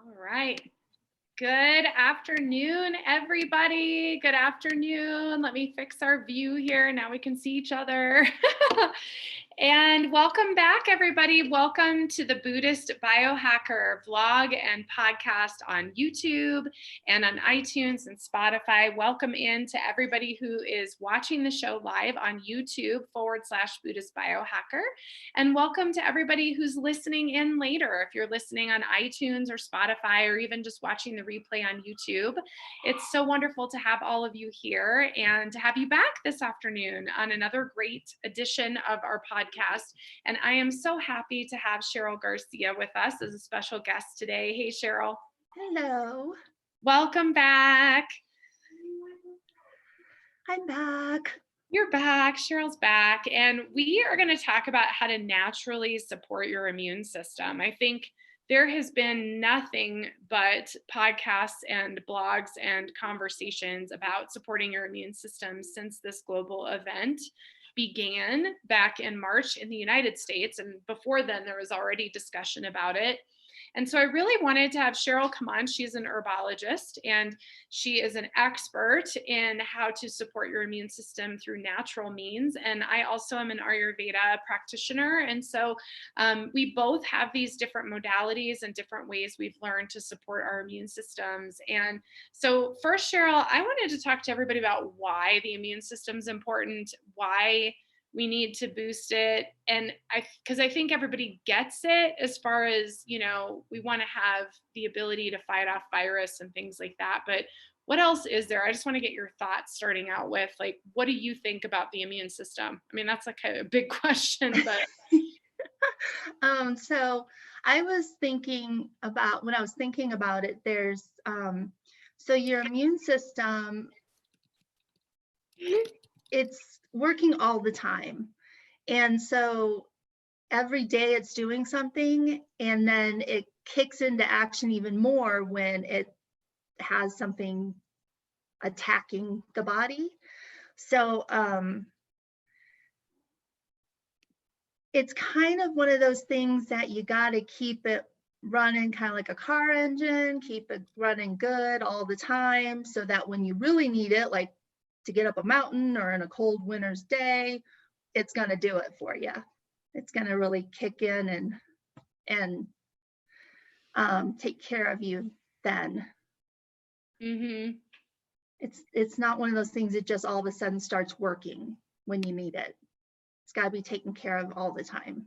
All right. Good afternoon, everybody. Good afternoon. Let me fix our view here. Now we can see each other. And welcome back, everybody. Welcome to the Buddhist Biohacker vlog and podcast on YouTube and on iTunes and Spotify. Welcome in to everybody who is watching the show live on YouTube/Buddhist Biohacker. And welcome to everybody who's listening in later. If you're listening on iTunes or Spotify or even just watching the replay on YouTube, it's so wonderful to have all of you here and to have you back this afternoon on another great edition of our podcast. And I am so happy to have Sheryl Garcia with us as a special guest today. Hey, Sheryl. Hello. Welcome back. I'm back. You're back. Cheryl's back. And we are going to talk about how to naturally support your immune system. I think there has been nothing but podcasts and blogs and conversations about supporting your immune system since this global event began back in March in the United States. And before then, there was already discussion about it. And so I really wanted to have Sheryl come on. She's an herbologist and she is an expert in how to support your immune system through natural means. And I also am an Ayurveda practitioner. And so we both have these different modalities and different ways we've learned to support our immune systems. And so first, Sheryl, I wanted to talk to everybody about why the immune system is important, why we need to boost it. And because I think everybody gets it as far as, you know, we want to have the ability to fight off virus and things like that. But what else is there? I just want to get your thoughts starting out with, like, what do you think about the immune system? I mean, that's like a big question, but. So I was thinking about, when I was thinking about it, there's, so your immune system, it's working all the time. And so every day it's doing something, and then it kicks into action even more when it has something attacking the body. So it's kind of one of those things that you got to keep it running, kind of like a car engine, keep it running good all the time, so that when you really need it, like to get up a mountain or in a cold winter's day, it's going to do it for you. It's going to really kick in and take care of you then. Mm-hmm. It's not one of those things that just all of a sudden starts working when you need it. It's got to be taken care of all the time.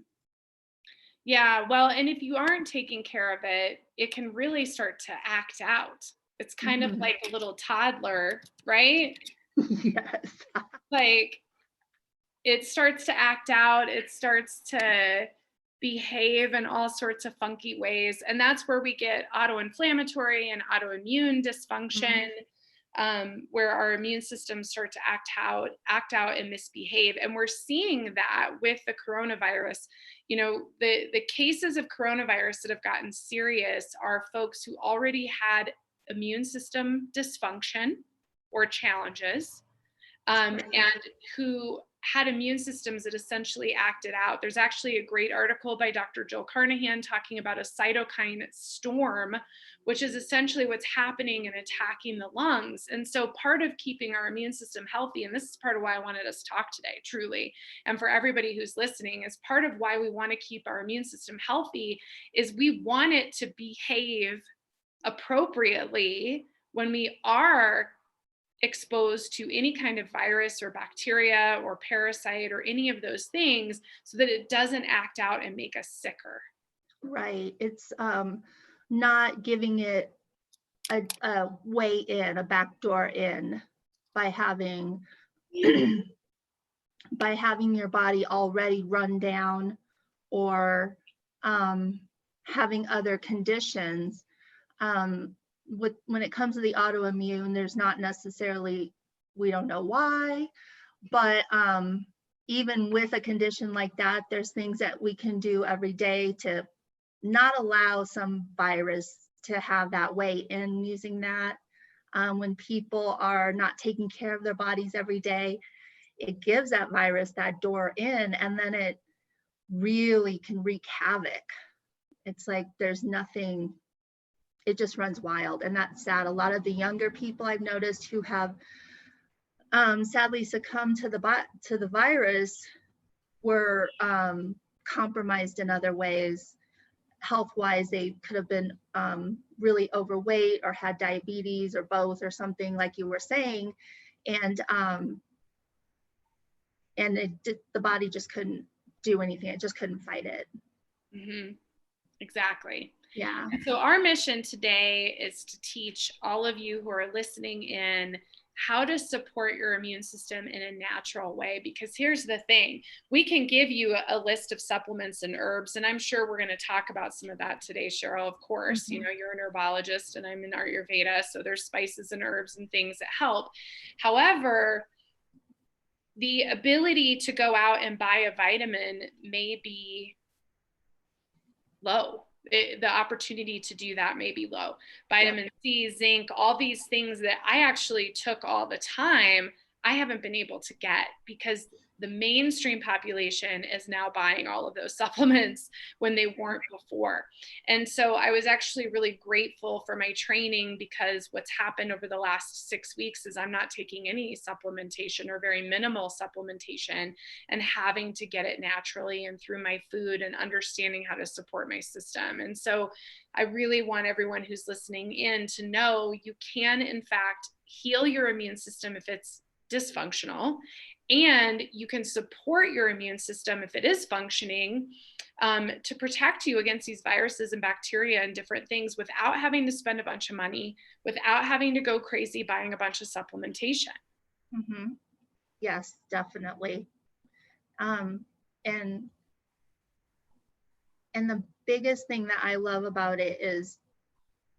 Yeah, well, and if you aren't taking care of it, it can really start to act out. It's kind of like a little toddler, right? Yes. Like it starts to act out, it starts to behave in all sorts of funky ways. And that's where we get auto-inflammatory and autoimmune dysfunction, where our immune systems start to act out and misbehave. And we're seeing that with the coronavirus. You know, the cases of coronavirus that have gotten serious are folks who already had immune system dysfunction or challenges, and who had immune systems that essentially acted out. There's actually a great article by Dr. Jill Carnahan talking about a cytokine storm, which is essentially what's happening and attacking the lungs. And so part of keeping our immune system healthy, and this is part of why I wanted us to talk today, truly, and for everybody who's listening, is part of why we want to keep our immune system healthy is we want it to behave appropriately when we are exposed to any kind of virus or bacteria or parasite or any of those things, so that it doesn't act out and make us sicker. Right. It's not giving it a way in, a backdoor in, by having by having your body already run down or having other conditions. When it comes to the autoimmune, there's not necessarily, we don't know why, but even with a condition like that, there's things that we can do every day to not allow some virus to have that way in using that. When people are not taking care of their bodies every day, it gives that virus that door in, and then it really can wreak havoc. It's like there's nothing it just runs wild, and that's sad. A lot of the younger people I've noticed who have sadly succumbed to the virus were compromised in other ways. Health-wise, they could have been really overweight or had diabetes or both or something, like you were saying, and the body just couldn't do anything. It just couldn't fight it. Mm-hmm. Exactly. Yeah. So our mission today is to teach all of you who are listening in how to support your immune system in a natural way. Because here's the thing, we can give you a list of supplements and herbs, and I'm sure we're going to talk about some of that today, Sheryl. Of course, Mm-hmm. you know, you're an herbalogist and I'm in Ayurveda, so there's spices and herbs and things that help. However, the ability to go out and buy a vitamin may be low. The opportunity to do that may be low. Vitamin C, zinc, all these things that I actually took all the time, I haven't been able to get because the mainstream population is now buying all of those supplements when they weren't before. And so I was actually really grateful for my training, because what's happened over the last 6 weeks is I'm not taking any supplementation or very minimal supplementation, and having to get it naturally and through my food and understanding how to support my system. And so I really want everyone who's listening in to know you can, in fact, heal your immune system if it's dysfunctional, and you can support your immune system if it is functioning, to protect you against these viruses and bacteria and different things without having to spend a bunch of money, without having to go crazy buying a bunch of supplementation. Mm-hmm. Yes, definitely. And the biggest thing that I love about it is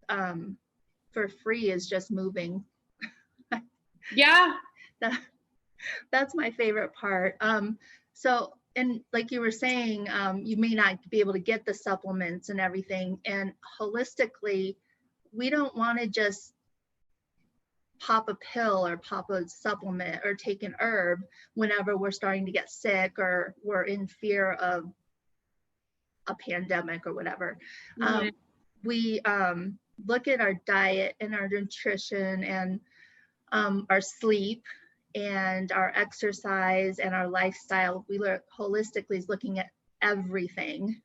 for free is just moving. Yeah. That's my favorite part. So, and like you were saying, you may not be able to get the supplements and everything. And holistically, we don't want to just pop a pill or pop a supplement or take an herb whenever we're starting to get sick or we're in fear of a pandemic or whatever. Mm-hmm. We look at our diet and our nutrition and our sleep and our exercise and our lifestyle. We look holistically, is looking at everything.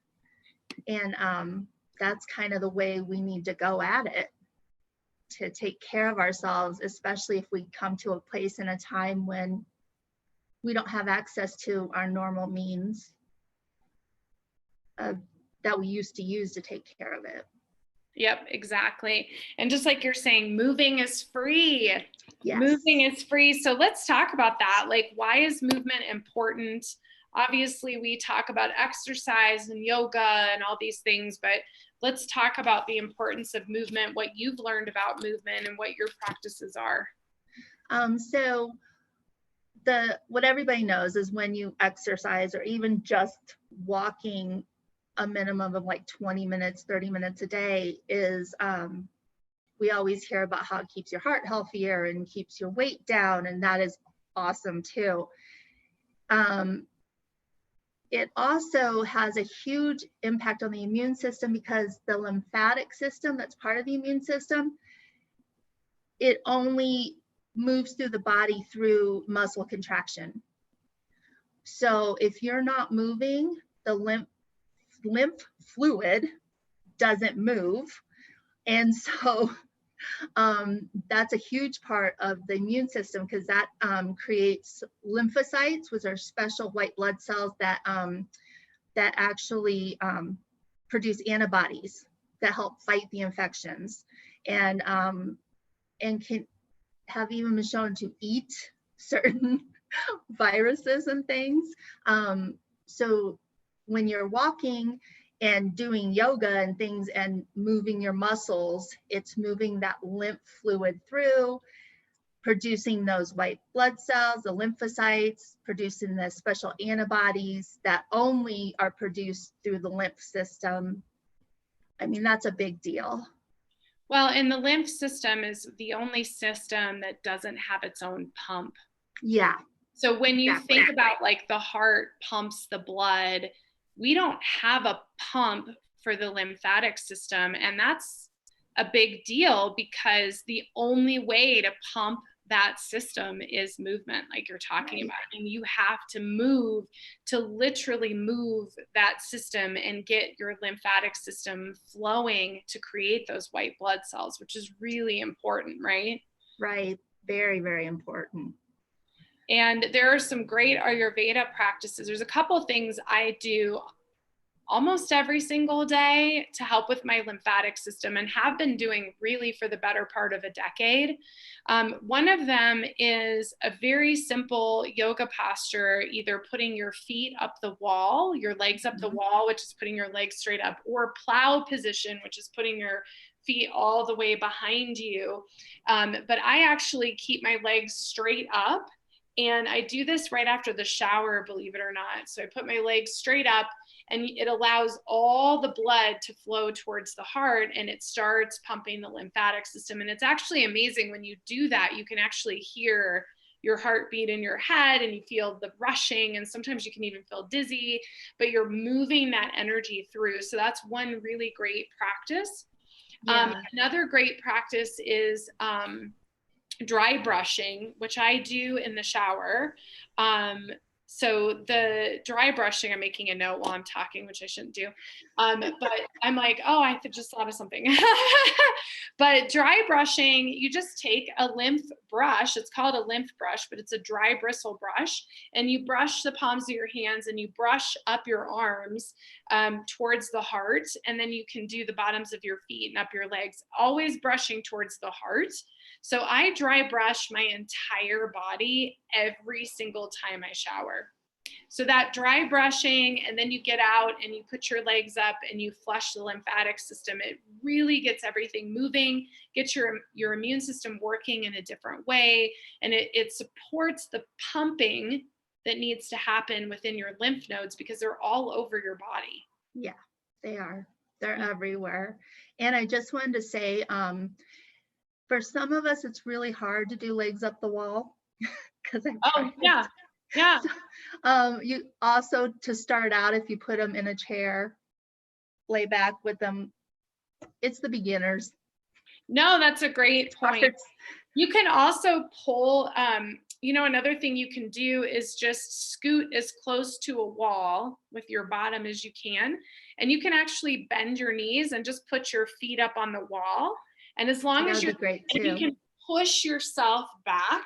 And that's kind of the way we need to go at it, to take care of ourselves, especially if we come to a place in a time when we don't have access to our normal means that we used to use to take care of it. Yep, exactly. And just like you're saying, moving is free. Yes. Moving is free. So let's talk about that. Like, why is movement important? Obviously, we talk about exercise and yoga and all these things, but let's talk about the importance of movement, what you've learned about movement and what your practices are. So what everybody knows is when you exercise or even just walking a minimum of like 20 minutes, 30 minutes a day is, we always hear about how it keeps your heart healthier and keeps your weight down, and that is awesome too. It also has a huge impact on the immune system, because the lymphatic system that's part of the immune system, it only moves through the body through muscle contraction. So if you're not moving, the lymph fluid doesn't move. And so that's a huge part of the immune system, because that creates lymphocytes, which are special white blood cells that actually produce antibodies that help fight the infections, and can have even been shown to eat certain viruses and things. So when you're walking and doing yoga and things and moving your muscles, it's moving that lymph fluid through, producing those white blood cells, the lymphocytes, producing the special antibodies that only are produced through the lymph system. I mean, that's a big deal. Well, and the lymph system is the only system that doesn't have its own pump. Yeah. So when you think about like the heart pumps the blood, we don't have a pump for the lymphatic system. And that's a big deal, because the only way to pump that system is movement, like you're talking about. And you have to move, to literally move that system and get your lymphatic system flowing to create those white blood cells, which is really important, right? Right. Very, very important. And there are some great Ayurveda practices. There's a couple things I do almost every single day to help with my lymphatic system, and have been doing really for the better part of a decade. One of them is a very simple yoga posture, either putting your feet up the wall, your legs up the wall, which is putting your legs straight up, or plow position, which is putting your feet all the way behind you. But I actually keep my legs straight up, and I do this right after the shower, believe it or not. So I put my legs straight up, and it allows all the blood to flow towards the heart, and it starts pumping the lymphatic system. And it's actually amazing when you do that, you can actually hear your heartbeat in your head, and you feel the rushing, and sometimes you can even feel dizzy, but you're moving that energy through. So that's one really great practice. Another great practice is dry brushing, which I do in the shower. So the dry brushing, I'm making a note while I'm talking, which I shouldn't do. But I'm like, oh, I just thought of something. But dry brushing, you just take a lymph brush. It's called a lymph brush, but it's a dry bristle brush. And you brush the palms of your hands, and you brush up your arms towards the heart. And then you can do the bottoms of your feet and up your legs, always brushing towards the heart. So I dry brush my entire body every single time I shower. So that dry brushing, and then you get out and you put your legs up and you flush the lymphatic system. It really gets everything moving, gets your immune system working in a different way. And it supports the pumping that needs to happen within your lymph nodes, because they're all over your body. Yeah, they are. They're everywhere. And I just wanted to say, for some of us, it's really hard to do legs up the wall because Yeah. You also, to start out, if you put them in a chair, lay back with them, it's the beginners. No, that's a great point. You can also pull, another thing you can do is just scoot as close to a wall with your bottom as you can. And you can actually bend your knees and just put your feet up on the wall. And as long as you can push yourself back,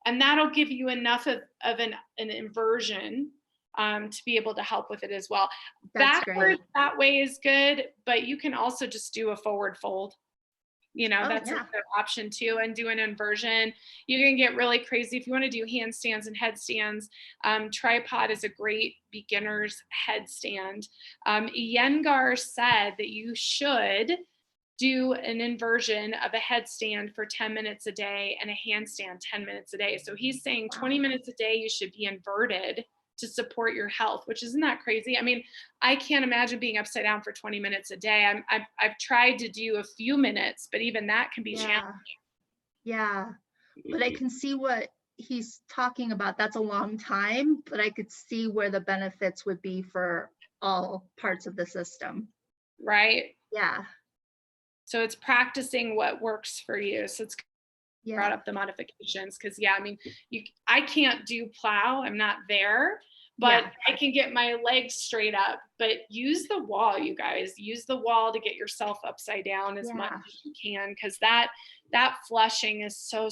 and that'll give you enough of an inversion to be able to help with it as well. Backwards that way is good, but you can also just do a forward fold. That's another option too, and do an inversion. You can get really crazy if you want to do handstands and headstands. Tripod is a great beginner's headstand. Iyengar said that you should do an inversion of a headstand for 10 minutes a day and a handstand 10 minutes a day. So he's saying 20 minutes a day you should be inverted to support your health, which isn't that crazy. I mean, I can't imagine being upside down for 20 minutes a day. I've tried to do a few minutes, but even that can be challenging. Yeah, but I can see what he's talking about. That's a long time, but I could see where the benefits would be for all parts of the system. Right. Yeah. So it's practicing what works for you. So it's brought up the modifications, because I can't do plow. I'm not there, but I can get my legs straight up. But use the wall, you guys. Use the wall to get yourself upside down as much as you can, because that flushing is so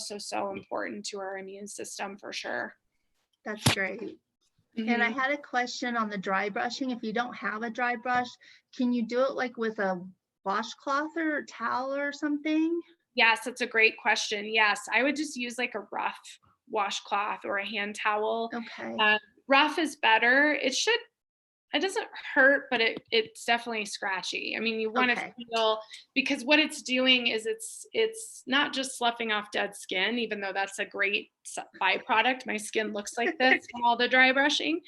important to our immune system for sure. That's great. And I had a question on the dry brushing. If you don't have a dry brush, can you do it like with a washcloth or a towel or something? Yes, that's a great question. Yes, I would just use like a rough washcloth or a hand towel. Okay. Rough is better. It doesn't hurt, but it's definitely scratchy. I mean, you want to feel, because what it's doing is it's not just sloughing off dead skin, even though that's a great byproduct. My skin looks like this from all the dry brushing.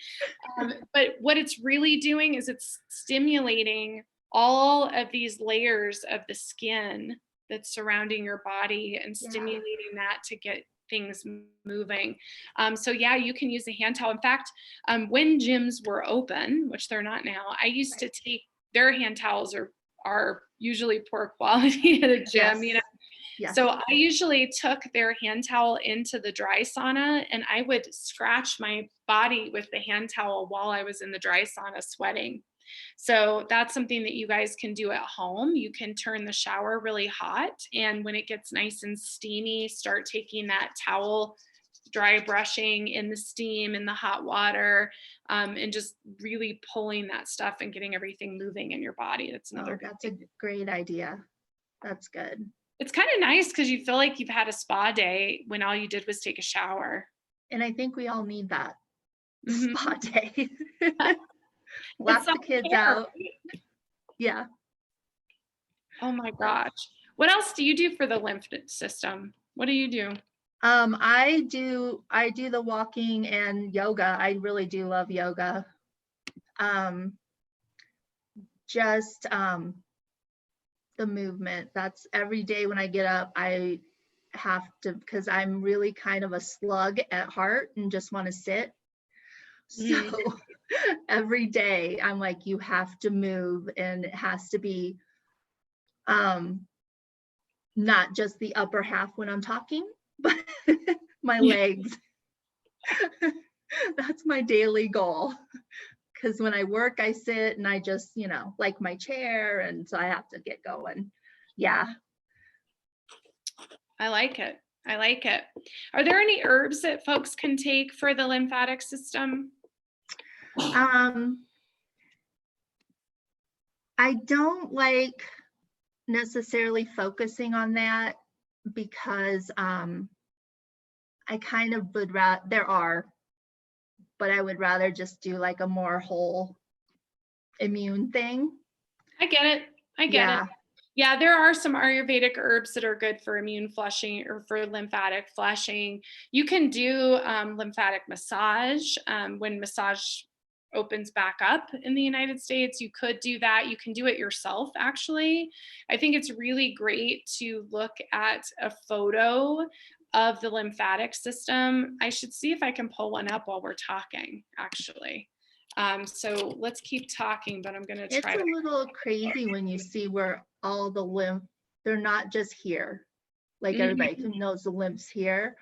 But what it's really doing is it's stimulating all of these layers of the skin that's surrounding your body and stimulating that to get things moving. So you can use a hand towel. In fact, when gyms were open, which they're not now, I used to take their hand towels are usually poor quality at a gym, Yes. Yes. So I usually took their hand towel into the dry sauna, and I would scratch my body with the hand towel while I was in the dry sauna sweating. So that's something that you guys can do at home. You can turn the shower really hot, and when it gets nice and steamy, start taking that towel, dry brushing in the steam, in the hot water, and just really pulling that stuff and getting everything moving in your body. That's another good That's a great idea. That's good. It's kind of nice because you feel like you've had a spa day when all you did was take a shower. And I think we all need that Mhm. spa day. It's Lock the kids self-care, out. right? Yeah. Oh my gosh. What else do you do for the lymph system? What do you do? I do the walking and yoga. I really do love yoga. Just the movement. That's every day when I get up, I have to, because I'm really kind of a slug at heart and just want to sit. So every day I'm like, you have to move, and it has to be not just the upper half when I'm talking, but my legs. That's my daily goal. Because when I work, I sit and I just, like my chair. And so I have to get going. Yeah. I like it. I like it. Are there any herbs that folks can take for the lymphatic system? I don't like necessarily focusing on that because I kind of would rather, there are, but I would rather just do like a more whole immune thing. I get it. I get it. Yeah, there are some Ayurvedic herbs that are good for immune flushing or for lymphatic flushing. You can do lymphatic massage when massage opens back up in the United States. You could do that. You can do it yourself, actually. I think it's really great to look at a photo of the lymphatic system. I should see if I can pull one up while we're talking, actually. So let's keep talking, but I'm going to try. It's a little crazy when you see where all the lymph, they're not just here. Like everybody knows the lymphs here.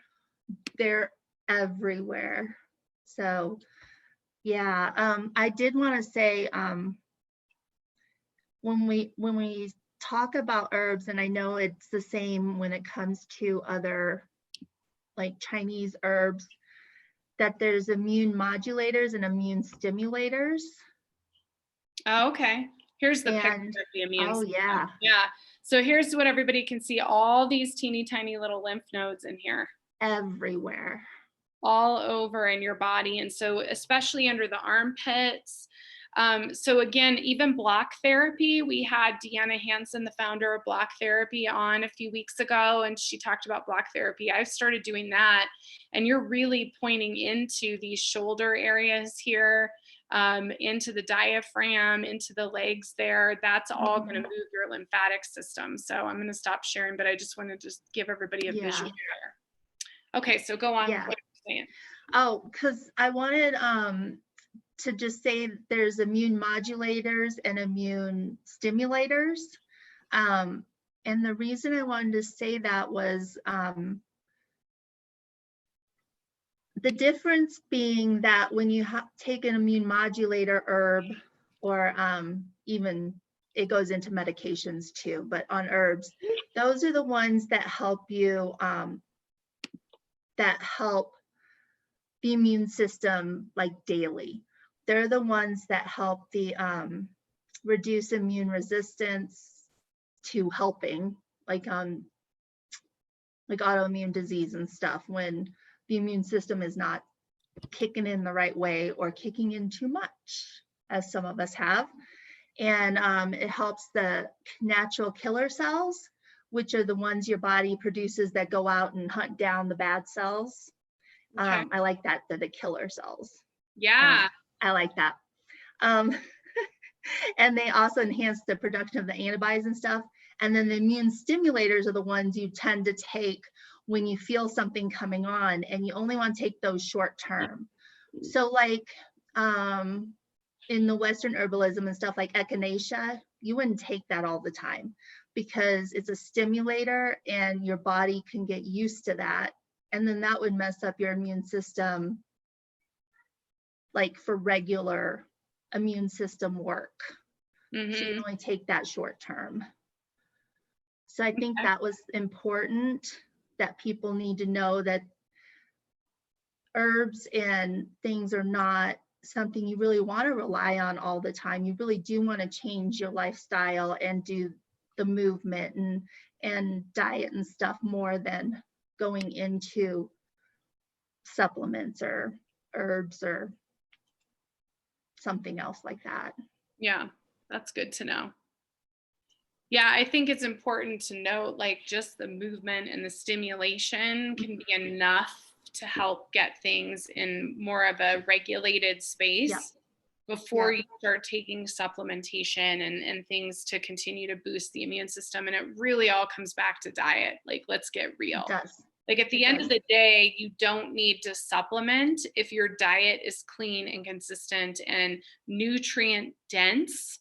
They're everywhere. So yeah, I did want to say, when we talk about herbs, and I know it's the same when it comes to other like Chinese herbs, that there's immune modulators and immune stimulators. Oh, okay. Here's the picture of the immune system. Yeah. So here's what everybody can see. All these teeny tiny little lymph nodes in here. Everywhere. All over in your body. And so especially under the armpits. So again, even block therapy, we had Deanna Hansen, the founder of Block Therapy, on a few weeks ago, and she talked about block therapy. I've started doing that, and you're really pointing into these shoulder areas here, into the diaphragm, into the legs there. That's all going to move your lymphatic system. So I'm going to stop sharing, but I just wanted to give everybody a visual there. Okay, so go on. Yeah. What are you saying? Oh, because I wanted to just say there's immune modulators and immune stimulators. And the reason I wanted to say that was the difference being that when you take an immune modulator herb, or even it goes into medications too, but on herbs, those are the ones that help you, that help the immune system like daily. They're the ones that help the reduce immune resistance to helping, like autoimmune disease and stuff, when the immune system is not kicking in the right way or kicking in too much, as some of us have. And it helps the natural killer cells, which are the ones your body produces that go out and hunt down the bad cells. Okay. I like that, they're the killer cells. Yeah. I like that. And they also enhance the production of the antibodies and stuff. And then the immune stimulators are the ones you tend to take when you feel something coming on, and you only want to take those short term. So like in the Western herbalism and stuff like echinacea, you wouldn't take that all the time, because it's a stimulator and your body can get used to that. And then that would mess up your immune system, like for regular immune system work. So you can only take that short term. So I think that was important, that people need to know that herbs and things are not something you really want to rely on all the time. You really do want to change your lifestyle and do the movement and diet and stuff more than going into supplements or herbs or something else like that. Yeah, that's good to know. Yeah, I think it's important to note, like, just the movement and the stimulation can be enough to help get things in more of a regulated space before you start taking supplementation and things to continue to boost the immune system. And it really all comes back to diet. Like, let's get real. It does. Like, at the end of the day, you don't need to supplement if your diet is clean and consistent and nutrient dense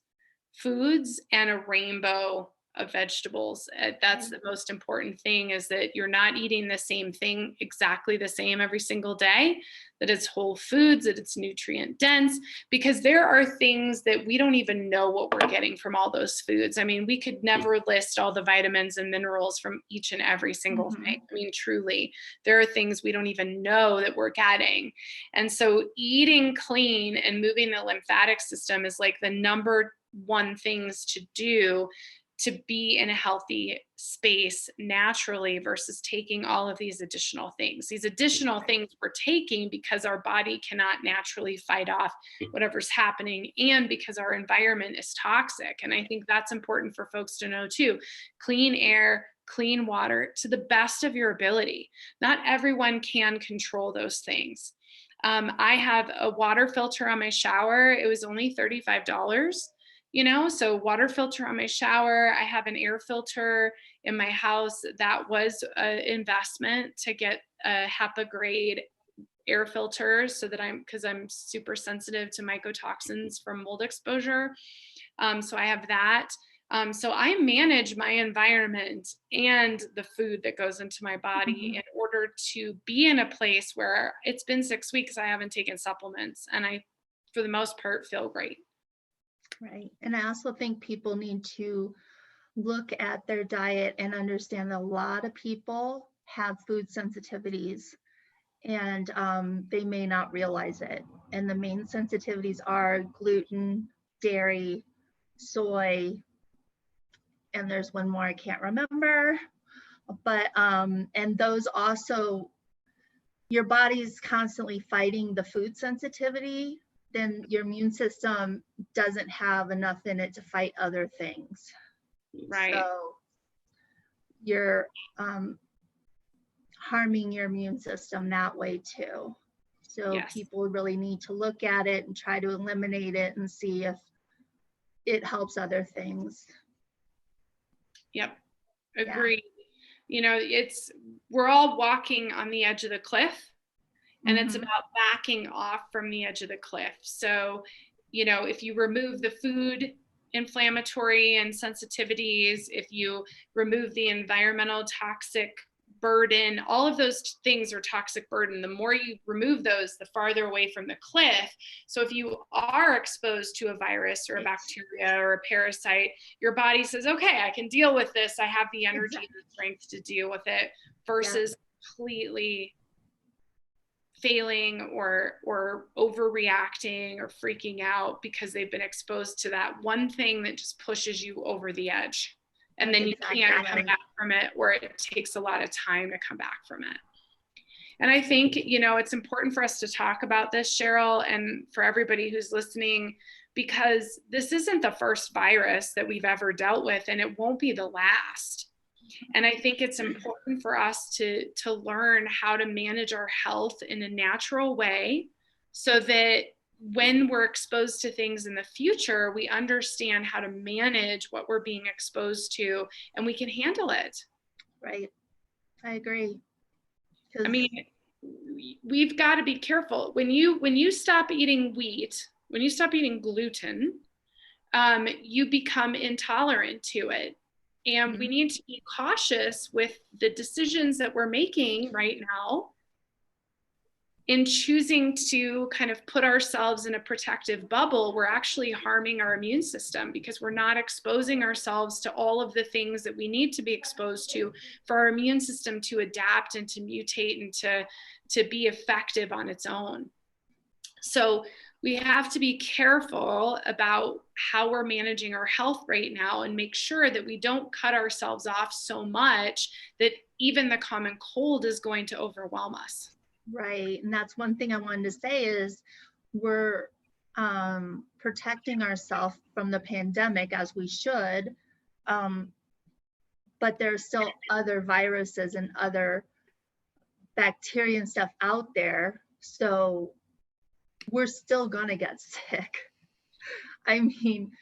foods and a rainbow of vegetables. That's the most important thing, is that you're not eating the same thing exactly the same every single day, that it's whole foods, that it's nutrient dense, because there are things that we don't even know what we're getting from all those foods. I mean, we could never list all the vitamins and minerals from each and every single thing. I mean, truly, there are things we don't even know that we're getting. And so eating clean and moving the lymphatic system is like the number one things to do to be in a healthy space naturally, versus taking all of these additional things. These additional things we're taking because our body cannot naturally fight off whatever's happening, and because our environment is toxic. And I think that's important for folks to know too. Clean air, clean water to the best of your ability. Not everyone can control those things. I have a water filter on my shower. It was only $35. So water filter on my shower. I have an air filter in my house. That was an investment to get a HEPA grade air filter, so that because I'm super sensitive to mycotoxins from mold exposure. So I have that. So I manage my environment and the food that goes into my body in order to be in a place where it's been 6 weeks, I haven't taken supplements, and I, for the most part, feel great. Right. And I also think people need to look at their diet and understand that a lot of people have food sensitivities, and they may not realize it. And the main sensitivities are gluten, dairy, soy, and there's one more I can't remember. But and those also, your body's constantly fighting the food sensitivity, then your immune system doesn't have enough in it to fight other things. Right. So you're harming your immune system that way too. So people really need to look at it and try to eliminate it and see if it helps other things. Yep. Agreed. We're all walking on the edge of the cliff. And it's about backing off from the edge of the cliff. So, if you remove the food inflammatory and sensitivities, if you remove the environmental toxic burden, all of those things are toxic burden. The more you remove those, the farther away from the cliff. So if you are exposed to a virus or a bacteria or a parasite, your body says, okay, I can deal with this. I have the energy and the strength to deal with it, versus completely failing or overreacting or freaking out because they've been exposed to that one thing that just pushes you over the edge. And then you can't come back from it, or it takes a lot of time to come back from it. And I think, it's important for us to talk about this, Sheryl, and for everybody who's listening, because this isn't the first virus that we've ever dealt with, and it won't be the last. And I think it's important for us to learn how to manage our health in a natural way, so that when we're exposed to things in the future, we understand how to manage what we're being exposed to, and we can handle it. Right. I agree. I mean, we've got to be careful. When you stop eating wheat, when you stop eating gluten, you become intolerant to it. And we need to be cautious with the decisions that we're making right now in choosing to kind of put ourselves in a protective bubble. We're actually harming our immune system because we're not exposing ourselves to all of the things that we need to be exposed to for our immune system to adapt and to mutate and to be effective on its own. So we have to be careful about how we're managing our health right now and make sure that we don't cut ourselves off so much that even the common cold is going to overwhelm us. Right. And that's one thing I wanted to say is we're protecting ourselves from the pandemic as we should. But there's still other viruses and other bacteria and stuff out there. So we're still going to get sick. I mean,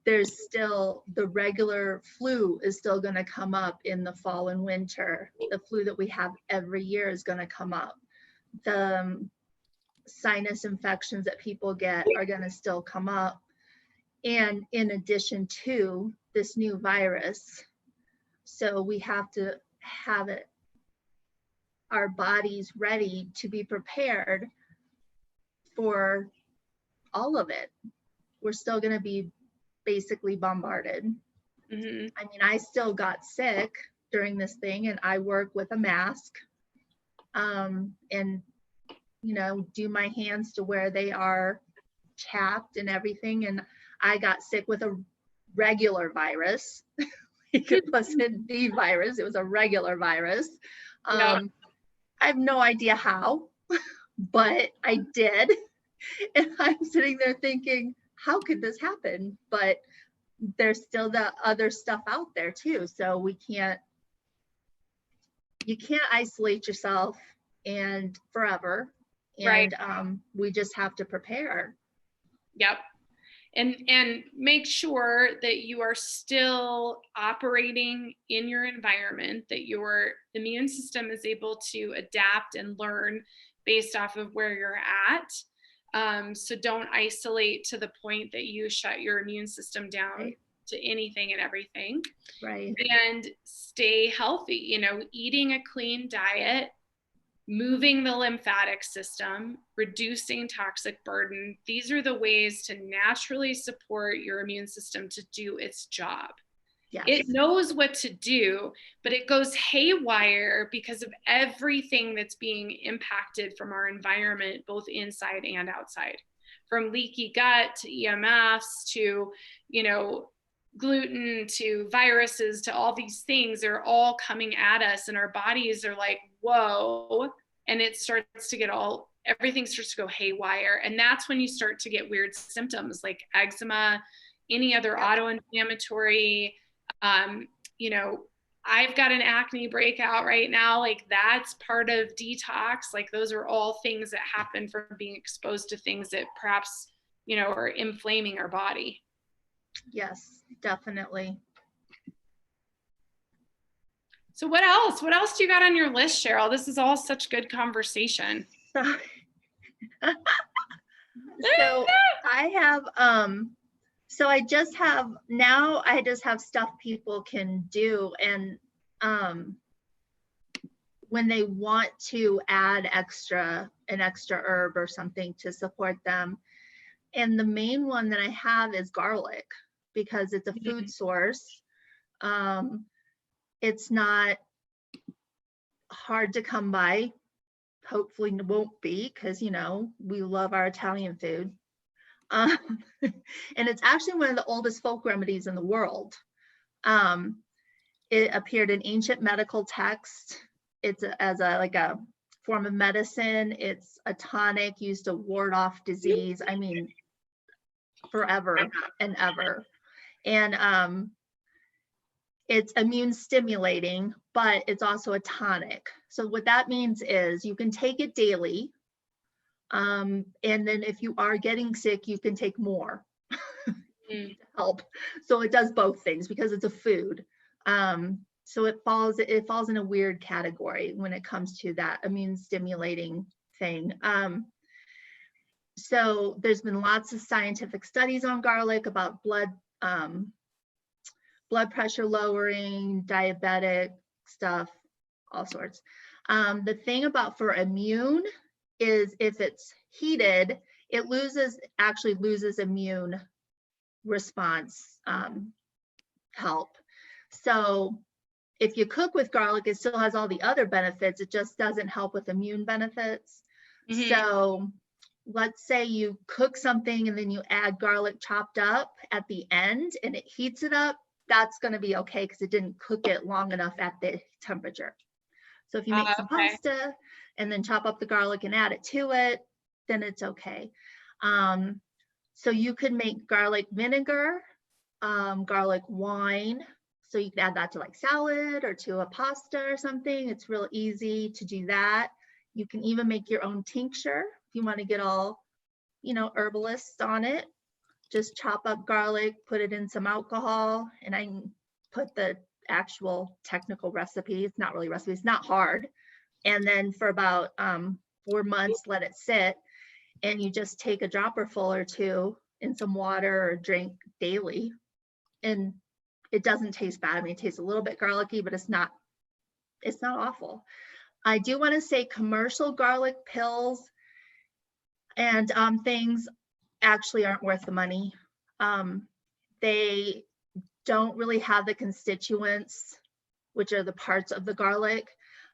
there's still the regular flu is still going to come up in the fall and winter. The flu that we have every year is going to come up. The sinus infections that people get are going to still come up. And in addition to this new virus, so we have to have it, our bodies ready to be prepared for all of it. We're still going to be basically bombarded. Mm-hmm. I mean, I still got sick during this thing, and I work with a mask, and you know, do my hands to where they are chapped and everything. And I got sick with a regular virus. It wasn't the virus, it was a regular virus. Yeah. I have no idea how, but I did. And I'm sitting there thinking, how could this happen? But there's still the other stuff out there too. So you can't isolate yourself and forever. And Right. We just have to prepare. Yep. And make sure that you are still operating in your environment, that your immune system is able to adapt and learn based off of where you're at. So don't isolate to the point that you shut your immune system down Right. to anything and everything. Right. And stay healthy, you know, eating a clean diet, moving the lymphatic system, reducing toxic burden. These are the ways to naturally support your immune system to do its job. Yes. It knows what to do, but it goes haywire because of everything that's being impacted from our environment, both inside and outside, from leaky gut to EMFs to, you know, gluten to viruses to all these things. Are all coming at us, and our bodies are like, whoa. And it starts to get everything starts to go haywire. And that's when you start to get weird symptoms like eczema, any other autoinflammatory, you know, I've got an acne breakout right now. Like that's part of detox. Like those are all things that happen from being exposed to things that perhaps, you know, are inflaming our body. Yes, definitely. So what else? What else do you got on your list, Sheryl? This is all such good conversation. So I have, so I just have stuff people can do. And when they want to add an extra herb or something to support them. And the main one that I have is garlic, because it's a food source. It's not hard to come by. Hopefully it won't be, because, you know, we love our Italian food. And it's actually one of the oldest folk remedies in the world. It appeared in ancient medical texts. It's as a form of medicine. It's a tonic used to ward off disease. I mean, forever and ever. And it's immune stimulating, but it's also a tonic. So what that means is you can take it daily. And then if you are getting sick, you can take more to help. So it does both things because it's a food. So it falls in a weird category when it comes to that immune stimulating thing. So there's been lots of scientific studies on garlic about blood blood pressure lowering, diabetic stuff, all sorts. The thing about for immune is if it's heated, it actually loses immune response help. So if you cook with garlic, it still has all the other benefits. It just doesn't help with immune benefits. Mhm. So let's say you cook something and then you add garlic chopped up at the end and it heats it up, that's going to be okay because it didn't cook it long enough at the temperature. So if you make some Okay. pasta and then chop up the garlic and add it to it, then it's okay. So you could make garlic vinegar, garlic wine. So you can add that to like salad or to a pasta or something. It's real easy to do that. You can even make your own tincture if you want to get all, herbalists on it. Just chop up garlic, put it in some alcohol, and I can put the actual technical recipe. It's not really a recipe, it's not hard. And then for about 4 months, let it sit. And you just take a dropper full or two in some water or drink daily. And it doesn't taste bad. I mean, it tastes a little bit garlicky, but it's not awful. I do want to say commercial garlic pills and things actually aren't worth the money. They don't really have the constituents, which are the parts of the garlic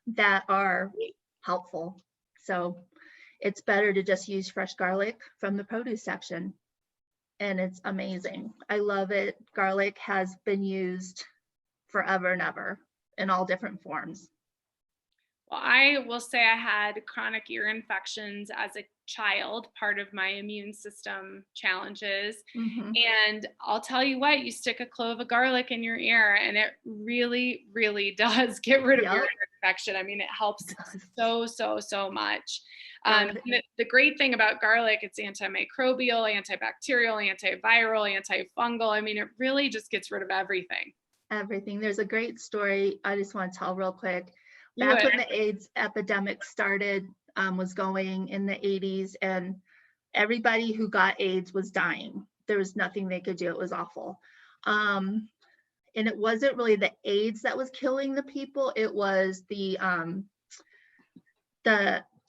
that are helpful. So it's better to just use fresh garlic from the produce section. And it's amazing. I love it. Garlic has been used forever and ever in all different forms. Well, I will say I had chronic ear infections as a child, part of my immune system challenges. And I'll tell you what, you stick a clove of garlic in your ear and it really, really does get rid of your ear infection. I mean, it helps so much. The great thing about garlic, it's antimicrobial, antibacterial, antiviral, antifungal. I mean, it really just gets rid of everything. Everything. There's a great story I just want to tell real quick. Back when the AIDS epidemic started, was going in the 80s, and everybody who got AIDS was dying. There was nothing they could do. It was awful. And it wasn't really the AIDS that was killing the people. It was the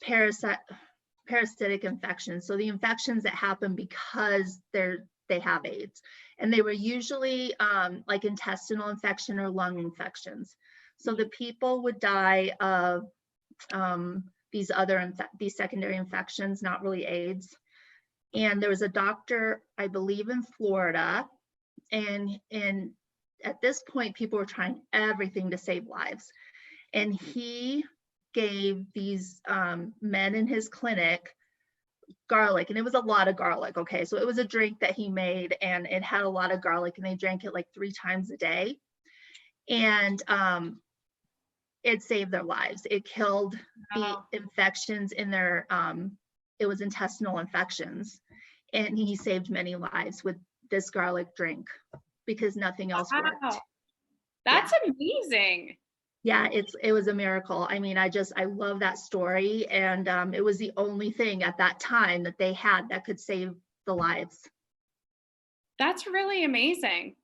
parasitic infections. So the infections that happen because they have AIDS. And they were usually like intestinal infection or lung infections. So the people would die of these secondary infections, not really AIDS. And there was a doctor, I believe in Florida, and at this point, people were trying everything to save lives. And he gave these men in his clinic garlic, and it was a lot of garlic. Okay, so it was a drink that he made, and it had a lot of garlic, and they drank it like 3 times a day. And it saved their lives. It killed the infections in their, it was intestinal infections. And he saved many lives with this garlic drink because nothing else worked. That's amazing. Yeah, it was a miracle. I mean, I love that story. And it was the only thing at that time that they had that could save the lives. That's really amazing.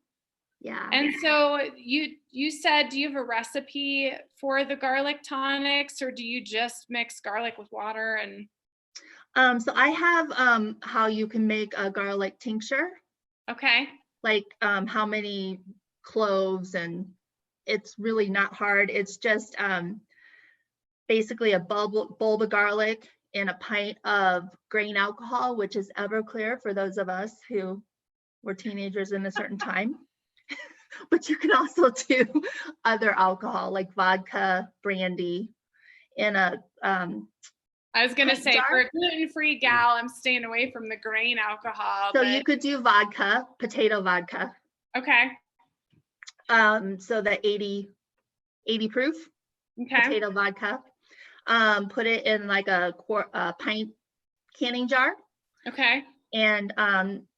Yeah. And so you said, do you have a recipe for the garlic tonics, or do you just mix garlic with water? And so I have how you can make a garlic tincture. Okay. Like how many cloves, and it's really not hard. It's just basically a bulb of garlic and a pint of grain alcohol, which is Everclear for those of us who were teenagers in a certain time. But you can also do other alcohol like vodka, brandy, in a I was going to say, for a gluten-free gal, I'm staying away from the grain alcohol. So you could do vodka, potato vodka. Okay. So the 80 proof potato vodka. Put it in like a pint canning jar. Okay. And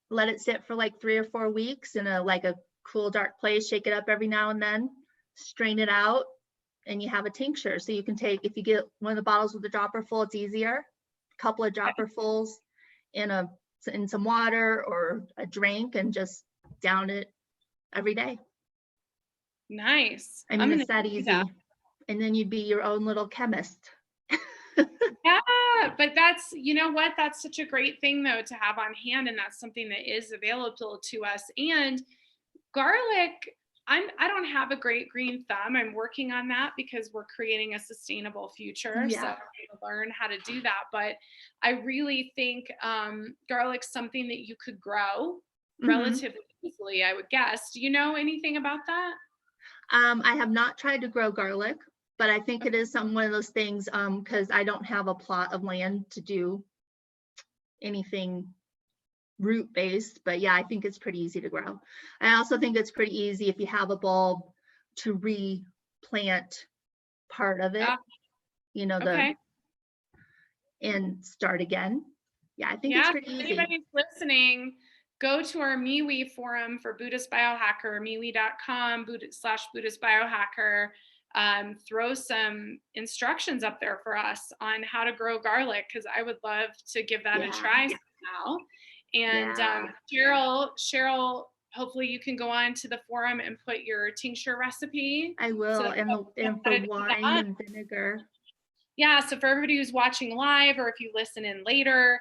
let it sit for like 3 or 4 weeks in a cool, dark place. Shake it up every now and then. Strain it out, and you have a tincture. So you can take, if you get one of the bottles with a dropper full, it's easier. A couple of dropper fulls in some water or a drink, and just down it every day. Nice. I mean, I'm it's gonna that do easy. that. And then you'd be your own little chemist. Yeah, but that's, you know what? That's such a great thing though to have on hand, and that's something that is available to us. And garlic, I don't have a great green thumb. I'm working on that because we're creating a sustainable future. So I'm Yeah. going to learn how to do that. But I really think garlic's something that you could grow relatively easily, I would guess. Do you know anything about that? I have not tried to grow garlic, but I think it is one of those things, because I don't have a plot of land to do anything root based, but yeah, I think it's pretty easy to grow. I also think it's pretty easy if you have a bulb to replant part of it, Yeah. the Okay. and start again. Yeah, I think it's Yeah, pretty if easy. anybody's listening, go to our MeWe forum for Buddhist Biohacker, MeWe.com /Buddhist Biohacker. Throw some instructions up there for us on how to grow garlic, because I would love to give that a try somehow. And Sheryl, hopefully you can go on to the forum and put your tincture recipe. I will, So and for wine and vinegar. Yeah, so for everybody who's watching live, or if you listen in later,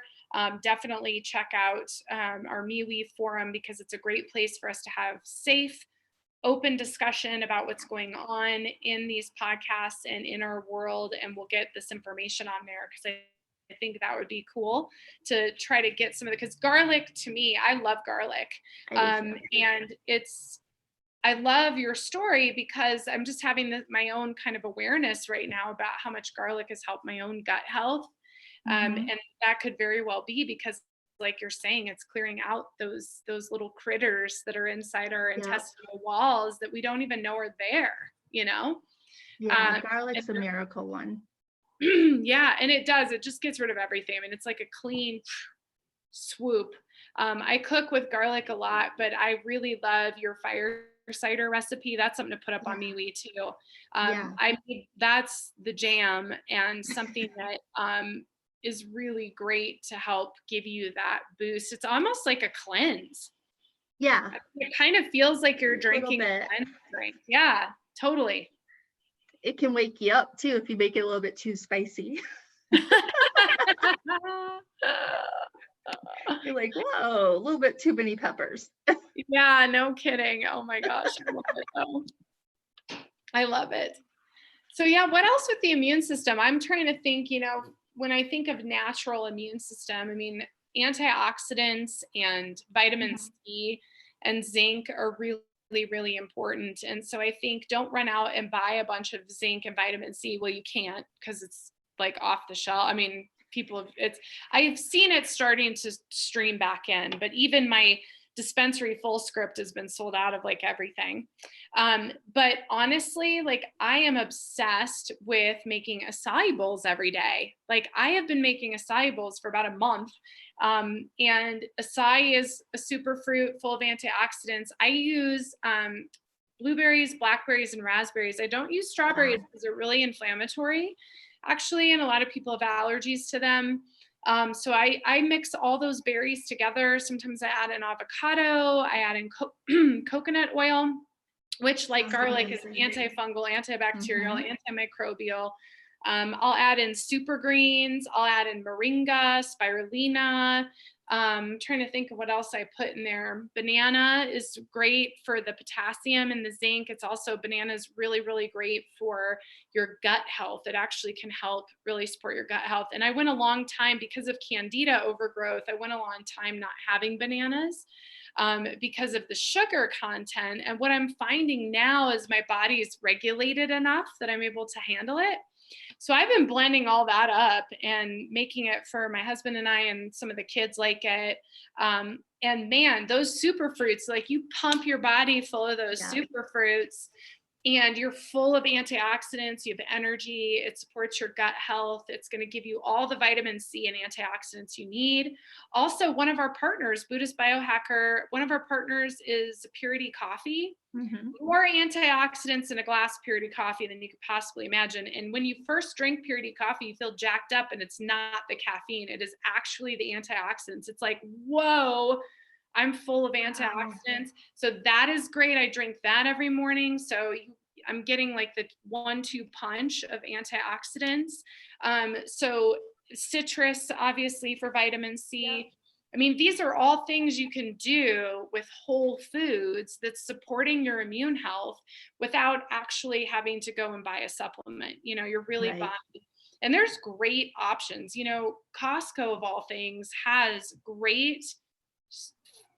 definitely check out our MeWe forum, because it's a great place for us to have safe, open discussion about what's going on in these podcasts and in our world. And we'll get this information on there, because I think that would be cool to try to get some of it. Because garlic, to me, I love garlic. And I love your story, because I'm just having my own kind of awareness right now about how much garlic has helped my own gut health. And that could very well be because, like you're saying, it's clearing out those little critters that are inside our intestinal walls that we don't even know are there, Yeah, garlic's a miracle one. Yeah, and it just gets rid of everything. I mean, it's like a clean swoop. I cook with garlic a lot, but I really love your fire cider recipe. That's something to put up on MeWe too. I mean, that's the jam, and something that is really great to help give you that boost. It's almost like a cleanse. Yeah. It kind of feels like you're drinking a cleanse drink. Yeah, totally. It can wake you up too if you make it a little bit too spicy. You're like, whoa, a little bit too many peppers. Yeah, no kidding. Oh my gosh, I love it though. I love it. So yeah, what else with the immune system? I'm trying to think, when I think of natural immune system, I mean, antioxidants and vitamin C and zinc are really, really important. And so I think don't run out and buy a bunch of zinc and vitamin C. Well, you can't, because it's like off the shelf. I mean, I've seen it starting to stream back in, but even my dispensary full script has been sold out of like everything. But honestly, like I am obsessed with making acai bowls every day. Like I have been making acai bowls for about a month. And acai is a superfruit full of antioxidants. I use blueberries, blackberries, and raspberries. I don't use strawberries because they're really inflammatory, actually, and a lot of people have allergies to them. So I mix all those berries together. Sometimes I add an avocado, I add in coconut oil, which like garlic is antifungal, antibacterial, antimicrobial. I'll add in super greens. I'll add in moringa, spirulina. Trying to think of what else I put in there. Banana is great for the potassium and the zinc. It's also, banana is really, really great for your gut health. It actually can help really support your gut health. And I went a long time, because of candida overgrowth, I went a long time not having bananas because of the sugar content. And what I'm finding now is my body is regulated enough that I'm able to handle it. So I've been blending all that up and making it for my husband and I, and some of the kids like it. And man, those superfruits, like you pump your body full of those superfruits, and you're full of antioxidants, you have energy, it supports your gut health, it's going to give you all the vitamin C and antioxidants you need. Also, one of our partners, Buddhist Biohacker, one of our partners is Purity Coffee. More antioxidants in a glass of Purity coffee than you could possibly imagine. And when you first drink Purity coffee, you feel jacked up, and it's not the caffeine, it is actually the antioxidants. It's like, whoa, I'm full of antioxidants. So that is great. I drink that every morning. So I'm getting like the 1-2 punch of antioxidants. So citrus, obviously, for vitamin C. Yep. I mean, these are all things you can do with whole foods that's supporting your immune health without actually having to go and buy a supplement. You know, you're really Right. buying. And there's great options. You know, Costco of all things has great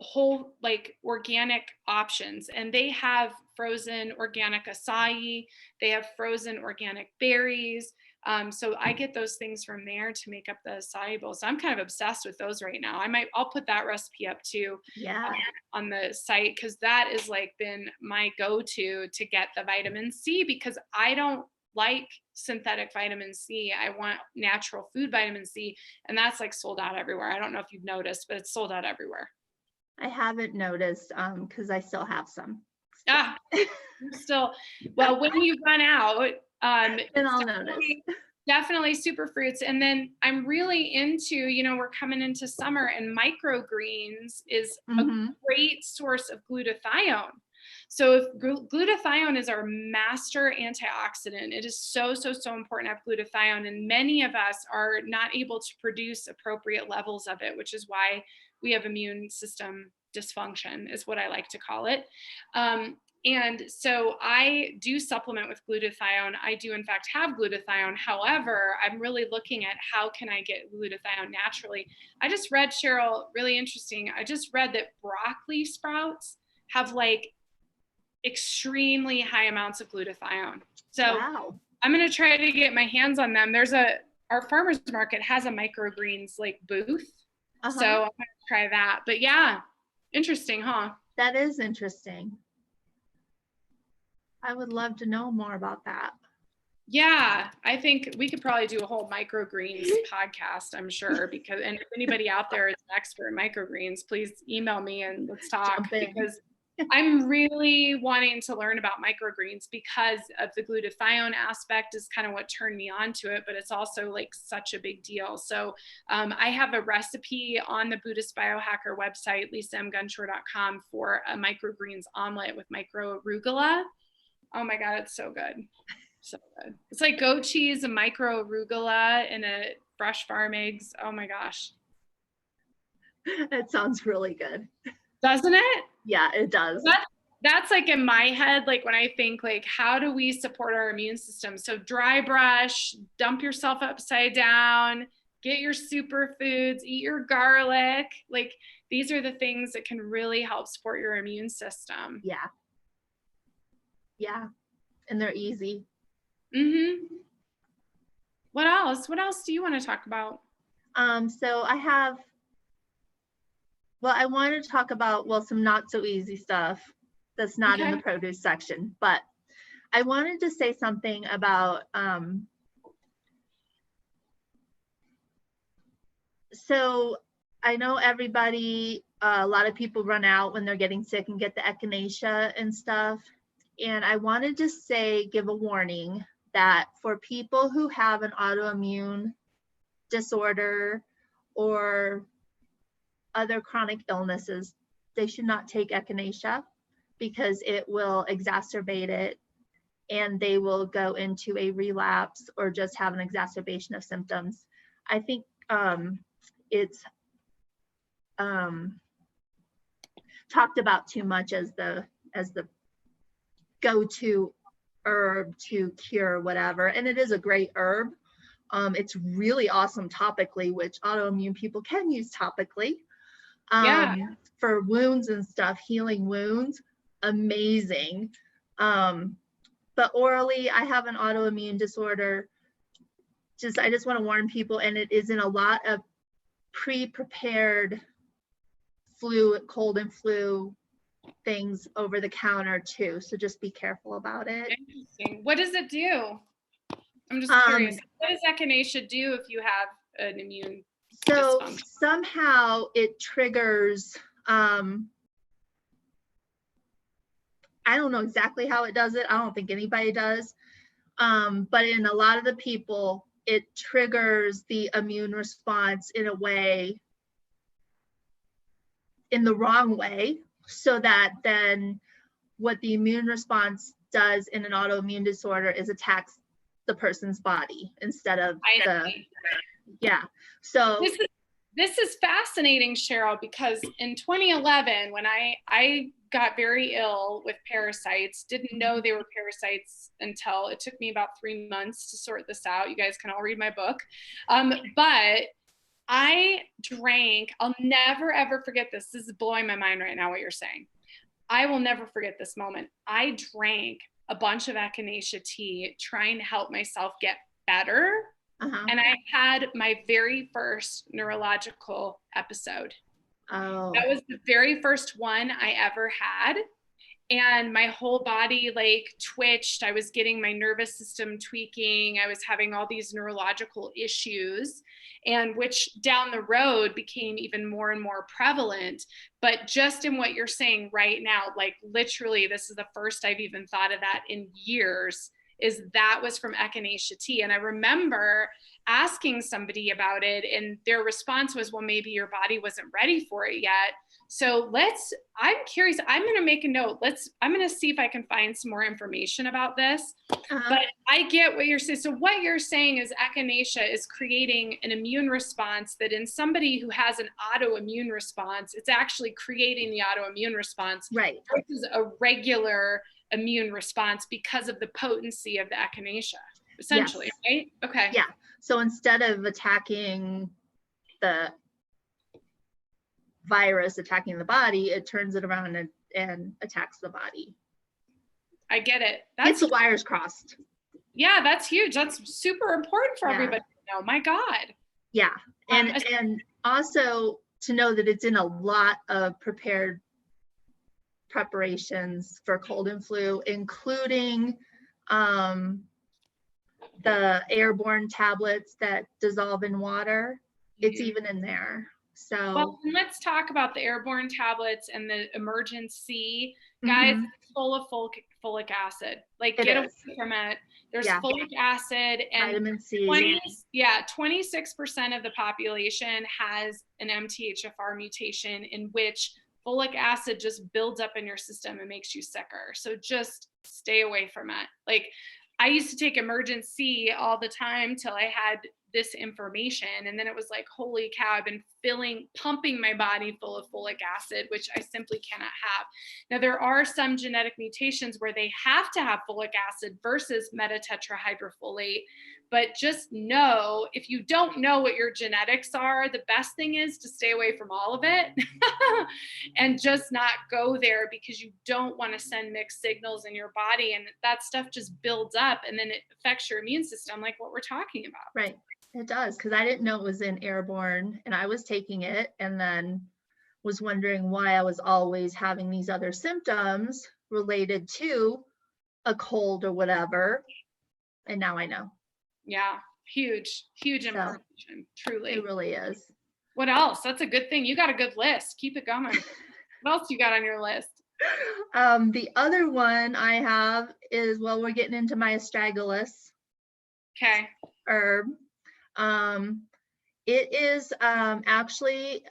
whole like organic options, and they have frozen organic acai, they have frozen organic berries. So I get those things from there to make up the acai bowl. So I'm kind of obsessed with those right now. I'll put that recipe up too, Yeah. on the site, because that is like been my go-to to get the vitamin C, because I don't like synthetic vitamin C. I want natural food vitamin C, and that's like sold out everywhere. I don't know if you've noticed, but it's sold out everywhere. I haven't noticed because I still have some. Ah, still, well, when you run out, Then I'll notice. definitely super fruits. And then I'm really into, you know, we're coming into summer, and microgreens is a great source of glutathione. So if glutathione is our master antioxidant, it is so, so, so important to have glutathione. And many of us are not able to produce appropriate levels of it, which is why we have immune system dysfunction, is what I like to call it. And so I do supplement with glutathione. I do, in fact, have glutathione. However, I'm really looking at how can I get glutathione naturally. I just read, Sheryl, really interesting. I just read that broccoli sprouts have like extremely high amounts of glutathione. So wow. I'm going to try to get my hands on them. Our farmer's market has a microgreens like booth. So I'm going to try that. But yeah, interesting, huh? That is interesting. I would love to know more about that. Yeah, I think we could probably do a whole microgreens podcast, I'm sure, because, and if anybody out there is an expert in microgreens, please email me and let's talk, because I'm really wanting to learn about microgreens because of the glutathione aspect is kind of what turned me on to it, but it's also like such a big deal. So I have a recipe on the Buddhist Biohacker website, lisamgunshore.com, for a microgreens omelet with micro arugula. Oh my God, it's so good. So good. It's like goat cheese, a micro arugula, and a fresh farm eggs. Oh my gosh. It sounds really good. Doesn't it? Yeah, it does. That's like in my head, like when I think like, how do we support our immune system? So dry brush, dump yourself upside down, get your superfoods, eat your garlic. Like these are the things that can really help support your immune system. Yeah. Yeah. And they're easy. What else? What else do you want to talk about? So I wanted to talk about, some not so easy stuff that's not in the produce section, but I wanted to say something about, so I know everybody, a lot of people run out when they're getting sick and get the echinacea and stuff. And I wanted to give a warning that for people who have an autoimmune disorder or other chronic illnesses, they should not take echinacea because it will exacerbate it and they will go into a relapse or just have an exacerbation of symptoms. I think it's talked about too much as the go-to herb to cure whatever, and it is a great herb. It's really awesome topically, which autoimmune people can use topically. For wounds and stuff, healing wounds, amazing. But orally, I have an autoimmune disorder. I just want to warn people, and it is in a lot of pre-prepared cold and flu things over the counter too. So just be careful about it. Interesting. What does it do? I'm just curious. What does echinacea do if you have an immune dysfunction? Somehow it triggers, I don't know exactly how it does it. I don't think anybody does. But in a lot of the people, it triggers the immune response in a way in the wrong way, so that then what the immune response does in an autoimmune disorder is attacks the person's body instead of so this is fascinating, Sheryl, because in 2011, when I got very ill with parasites, didn't know they were parasites until it took me about 3 months to sort this out. You guys can all read my book. But I drank, I'll never, ever forget this. This is blowing my mind right now, what you're saying. I will never forget this moment. I drank a bunch of echinacea tea trying to help myself get better. And I had my very first neurological episode. That was the very first one I ever had. And my whole body like twitched. I was getting my nervous system tweaking. I was having all these neurological issues, and which down the road became even more and more prevalent. But just in what you're saying right now, like literally, this is the first I've even thought of that in years, is that was from echinacea tea. And I remember asking somebody about it, and their response was, well, maybe your body wasn't ready for it yet. So I'm curious, I'm going to make a note. I'm going to see if I can find some more information about this. But I get what you're saying. So what you're saying is echinacea is creating an immune response that in somebody who has an autoimmune response, it's actually creating the autoimmune response. Right. Versus a regular immune response because of the potency of the echinacea, essentially, right? Okay. Yeah. So instead of attacking the virus attacking the body, it turns it around and attacks the body. I get it. It's the wires crossed. Yeah, that's huge. That's super important for everybody to know. My God. Yeah. And also to know that it's in a lot of prepared preparations for cold and flu, including the airborne tablets that dissolve in water. It's even in there. So well, let's talk about the airborne tablets and the Emergen-C. Guys, it's full of folic acid. Like get away from it. There's folic acid and vitamin C. 26% of the population has an MTHFR mutation in which folic acid just builds up in your system and makes you sicker. So just stay away from it. Like I used to take Emergen-C all the time till I had this information. And then it was like, holy cow, I've been pumping my body full of folic acid, which I simply cannot have. Now, there are some genetic mutations where they have to have folic acid versus metatetrahydrofolate. But just know, if you don't know what your genetics are, the best thing is to stay away from all of it and just not go there, because you don't want to send mixed signals in your body. And that stuff just builds up and then it affects your immune system, like what we're talking about. Right. It does, because I didn't know it was in airborne, and I was taking it and then was wondering why I was always having these other symptoms related to a cold or whatever. And now I know. Yeah, huge information, truly. It really is. What else? That's a good thing. You got a good list. Keep it going. What else you got on your list? The other one I have is, well, we're getting into my astragalus herb. It is actually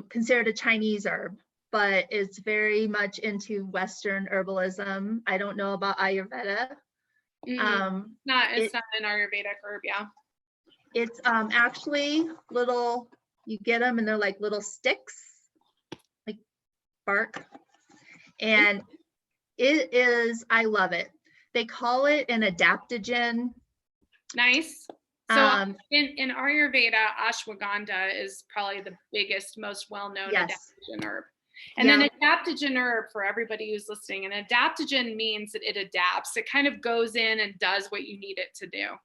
considered a Chinese herb, but it's very much into Western herbalism. I don't know about Ayurveda. It's not an Ayurvedic herb, It's actually little, you get them and they're like little sticks, like bark. And it is, I love it. They call it an adaptogen. Nice. So in Ayurveda, ashwagandha is probably the biggest, most well-known adaptogen herb. And an adaptogen herb, for everybody who's listening, an adaptogen means that it adapts. It kind of goes in and does what you need it to do.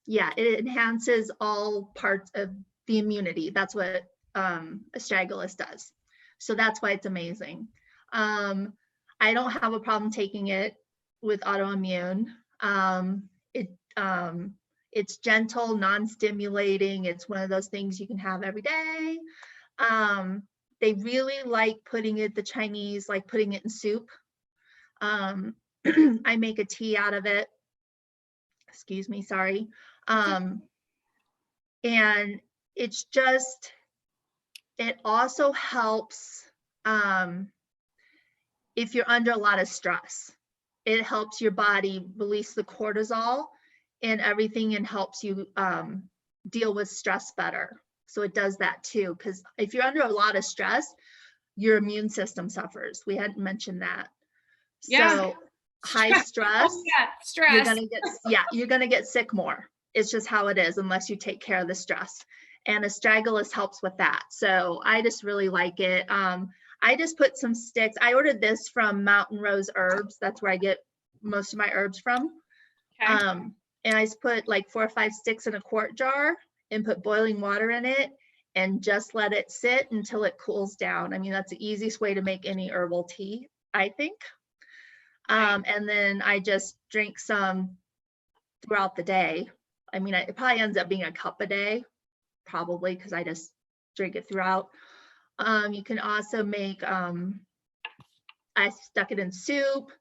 Yeah, it enhances all parts of the immunity. That's what astragalus does. So that's why it's amazing. I don't have a problem taking it with autoimmune. It's gentle, non-stimulating. It's one of those things you can have every day. They really like putting it, the Chinese like putting it in soup. I make a tea out of it. Excuse me, sorry. And it's just, it also helps if you're under a lot of stress. It helps your body release the cortisol and everything, and helps you deal with stress better. So it does that too, because if you're under a lot of stress, your immune system suffers. We hadn't mentioned that. Yeah. So high stress, Oh, yeah, stress. you're gonna get sick more. It's just how it is, unless you take care of the stress. And astragalus helps with that. So I just really like it. I just put some sticks. I ordered this from Mountain Rose Herbs. That's where I get most of my herbs from. Okay. And I just put like 4 or 5 sticks in a quart jar and put boiling water in it and just let it sit until it cools down. I mean, that's the easiest way to make any herbal tea, I think. And then I just drink some throughout the day. I mean, it probably ends up being a cup a day, probably, because I just drink it throughout. You can also make, I stuck it in soup.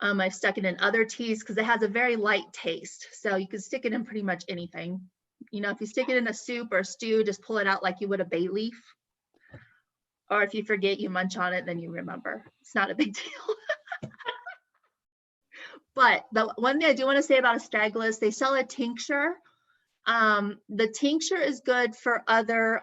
I've stuck it in other teas because it has a very light taste. So you can stick it in pretty much anything. You know, if you stick it in a soup or a stew, just pull it out like you would a bay leaf. Or if you forget, you munch on it, then you remember. It's not a big deal. But the one thing I do want to say about astragalus, they sell a tincture. The tincture is good for other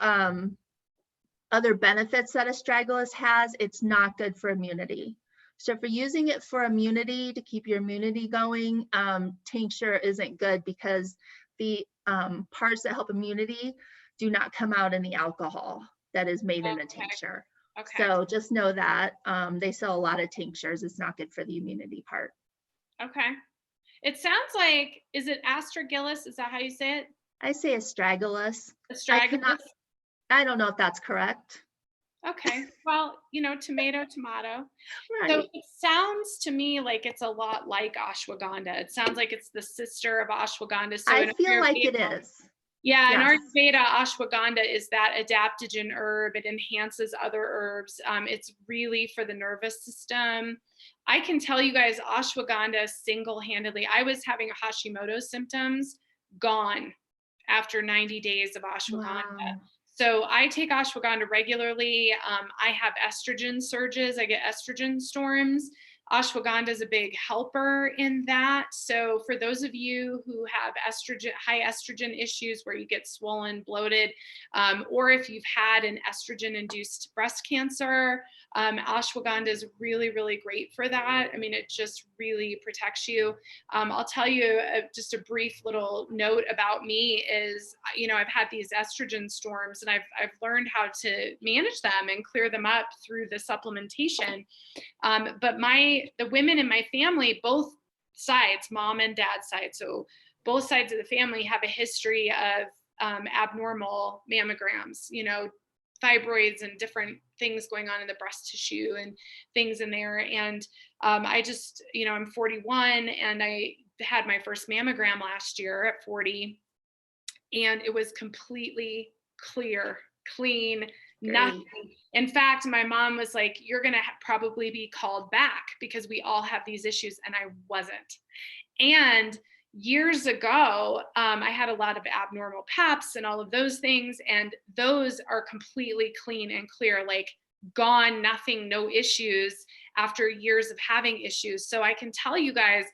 benefits that astragalus has. It's not good for immunity. So if you're using it for immunity, to keep your immunity going, tincture isn't good because the parts that help immunity do not come out in the alcohol that is made in a tincture. Okay. So just know that they sell a lot of tinctures. It's not good for the immunity part. Okay. It sounds like, is it astragalus? Is that how you say it? I say astragalus. Astragalus? I don't know if that's correct. Okay. Well, you know, tomato. Right. So it sounds to me like it's a lot like ashwagandha. It sounds like it's the sister of ashwagandha. So I feel like it is. Yeah, Yes. in Ayurveda, ashwagandha is that adaptogen herb. It enhances other herbs. It's really for the nervous system. I can tell you guys, ashwagandha single-handedly, I was having Hashimoto's symptoms gone after 90 days of ashwagandha. Wow. So I take ashwagandha regularly. I have estrogen surges. I get estrogen storms. Ashwagandha is a big helper in that. So for those of you who have high estrogen issues where you get swollen, bloated, or if you've had an estrogen-induced breast cancer, ashwagandha is really, really great for that. I mean, it just really protects you. I'll tell you just a brief little note about me is, you know, I've had these estrogen storms and I've learned how to manage them and clear them up through the supplementation. But the women in my family, both sides, mom and dad side, so both sides of the family have a history of abnormal mammograms, you know, fibroids and different things going on in the breast tissue and things in there. And I just, you know, I'm 41 and I had my first mammogram last year at 40 and it was completely clear, clean, nothing. In fact, my mom was like, you're going to probably be called back because we all have these issues. And I wasn't. And years ago, I had a lot of abnormal paps and all of those things. And those are completely clean and clear, like gone, nothing, no issues after years of having issues. So I can tell you guys,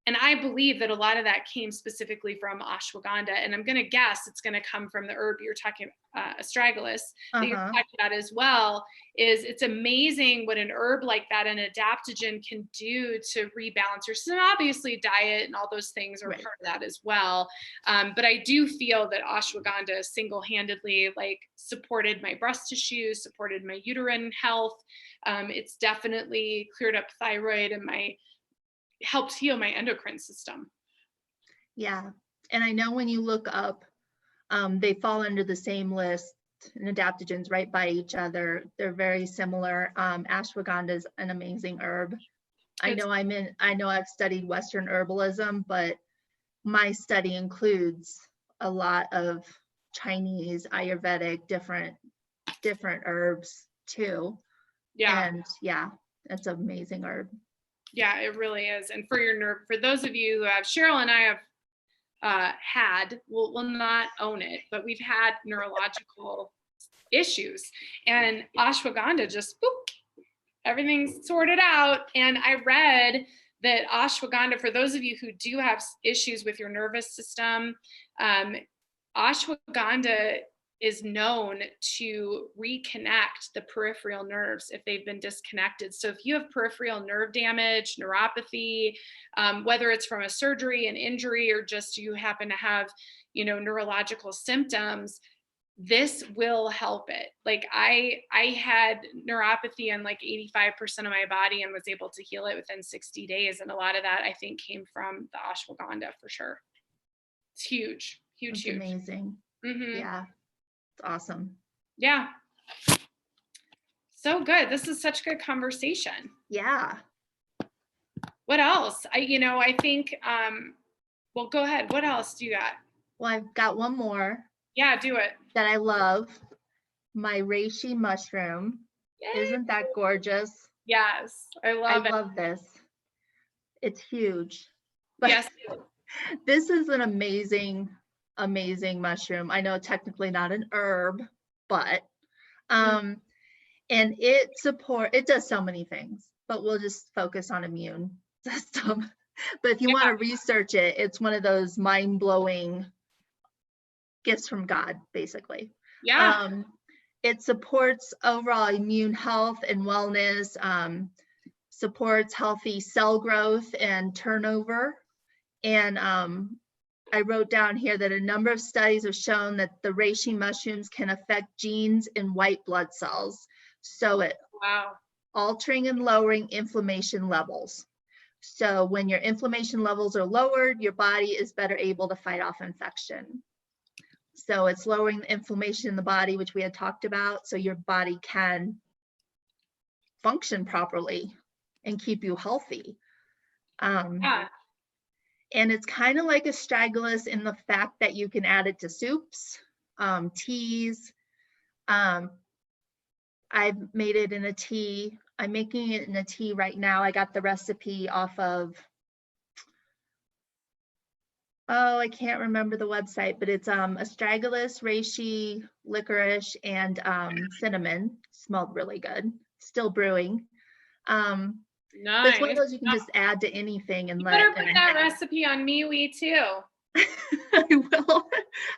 and I believe that a lot of that came specifically from ashwagandha. And I'm going to guess it's going to come from the herb you're talking about, astragalus, that you're talking about as well. It's amazing what an herb like that, an adaptogen, can do to rebalance your system. Obviously, diet and all those things are part of that as well. But I do feel that ashwagandha single-handedly like supported my breast tissue, supported my uterine health. It's definitely cleared up thyroid and helped heal my endocrine system. Yeah. And I know when you look up, they fall under the same list, and adaptogens right by each other. They're very similar. Ashwagandha is an amazing herb. I know I've studied Western herbalism, but my study includes a lot of Chinese, Ayurvedic, different herbs too. Yeah. And yeah, it's an amazing herb. Yeah, it really is. And for those of you who have, Sheryl and I have we'll not own it, but we've had neurological issues, and ashwagandha just everything's sorted out. And I read that ashwagandha, for those of you who do have issues with your nervous system, ashwagandha is known to reconnect the peripheral nerves if they've been disconnected. So if you have peripheral nerve damage, neuropathy, whether it's from a surgery, an injury, or just you happen to have, neurological symptoms, this will help it. Like I had neuropathy in like 85% of my body and was able to heal it within 60 days. And a lot of that I think came from the ashwagandha for sure. It's huge, huge, It's huge. amazing. Mm-hmm. Yeah, it's awesome. Yeah. So good. This is such good conversation. Yeah. What else? I think, well, go ahead. What else do you got? Well, I've got one more. Yeah, do it. That I love, my reishi mushroom. Yay. Isn't that gorgeous? Yes, I love it. I love this. It's huge. But yes. This is an amazing, amazing mushroom. I know technically not an herb, but and it does so many things, but we'll just focus on immune system. But if you want to research it, it's one of those mind-blowing gifts from God, basically. Yeah. It supports overall immune health and wellness, supports healthy cell growth and turnover. And I wrote down here that a number of studies have shown that the reishi mushrooms can affect genes in white blood cells. So it altering and lowering inflammation levels. So when your inflammation levels are lowered, your body is better able to fight off infection. So it's lowering the inflammation in the body, which we had talked about, so your body can function properly and keep you healthy. And it's kind of like astragalus in the fact that you can add it to soups, teas. I've made it in a tea. I'm making it in a tea right now. I got the recipe off of, I can't remember the website, but it's astragalus, reishi, licorice, and cinnamon. Smelled really good. Still brewing. Nice. It's one of those you can just add to anything and you better put that recipe on MeWe too. I will.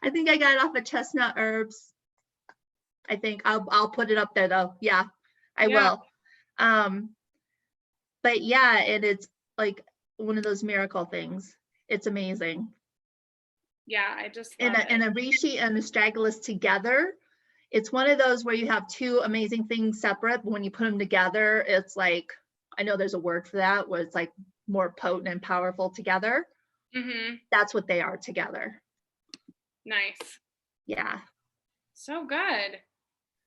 I think I got it off of Chestnut Herbs. I think I'll put it up there though. Yeah, I will. But yeah, and it's like one of those miracle things. It's amazing. Yeah, I just love it. And a reishi and astragalus together, it's one of those where you have two amazing things separate, but when you put them together, it's like, I know there's a word for that, where it's like more potent and powerful together. Mm-hmm. That's what they are together. Nice. Yeah. So good.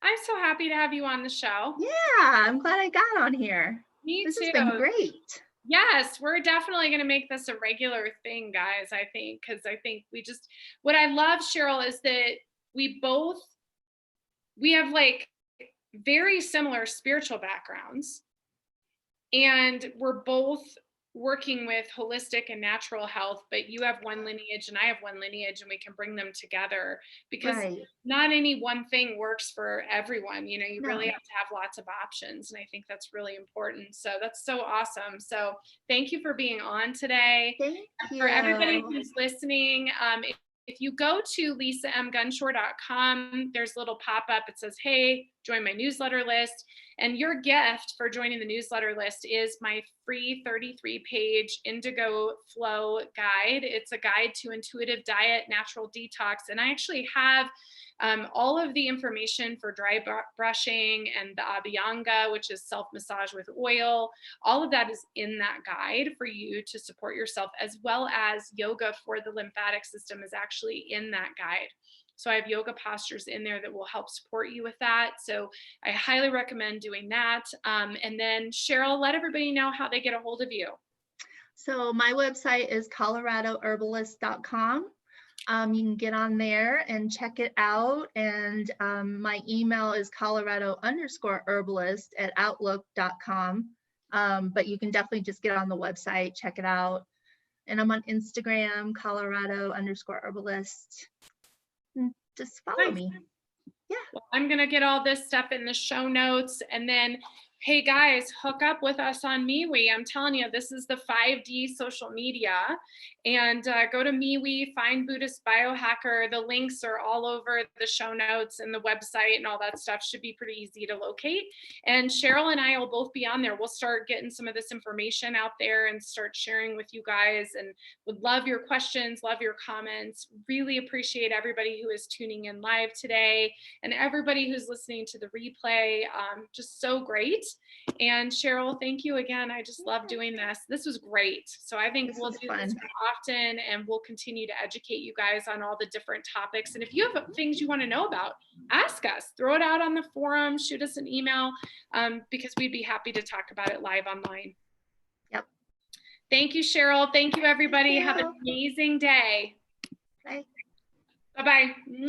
I'm so happy to have you on the show. Yeah, I'm glad I got on here. Me too. This has been great. Yes, we're definitely going to make this a regular thing, guys, I think, because I think what I love, Sheryl, is that we have like very similar spiritual backgrounds, and we're both working with holistic and natural health, but you have one lineage and I have one lineage, and we can bring them together because not any one thing works for everyone. You really have to have lots of options. And I think that's really important. So that's so awesome. So thank you for being on today. Thank you. For everybody who's listening, if you go to lisamgunshore.com, there's a little pop-up. It says, hey, join my newsletter list. And your gift for joining the newsletter list is my free 33-page Indigo Flow guide. It's a guide to intuitive diet, natural detox. And I actually have all of the information for dry brushing and the Abhyanga, which is self-massage with oil. All of that is in that guide for you to support yourself, as well as yoga for the lymphatic system is actually in that guide. So I have yoga postures in there that will help support you with that. So I highly recommend doing that. And then Sheryl, let everybody know how they get a hold of you. So my website is coloradoherbalist.com. You can get on there and check it out. And my email is colorado_herbalist@outlook.com. But you can definitely just get on the website, check it out. And I'm on Instagram, Colorado_herbalist. Just follow me. Yeah. Well, I'm going to get all this stuff in the show notes. And then Hey guys, hook up with us on MeWe. I'm telling you, this is the 5D social media. And go to MeWe, find Buddhist Biohacker. The links are all over the show notes and the website and all that stuff. Should be pretty easy to locate. And Sheryl and I will both be on there. We'll start getting some of this information out there and start sharing with you guys. And would love your questions, love your comments. Really appreciate everybody who is tuning in live today and everybody who's listening to the replay. Just so great. And Sheryl, thank you again. I just love doing this. This was great. So I think we'll do this often, and we'll continue to educate you guys on all the different topics. And if you have things you want to know about, ask us, throw it out on the forum, shoot us an email, because we'd be happy to talk about it live online. Yep. Thank you, Sheryl. Thank you, everybody. Have an amazing day. Bye. Bye-bye.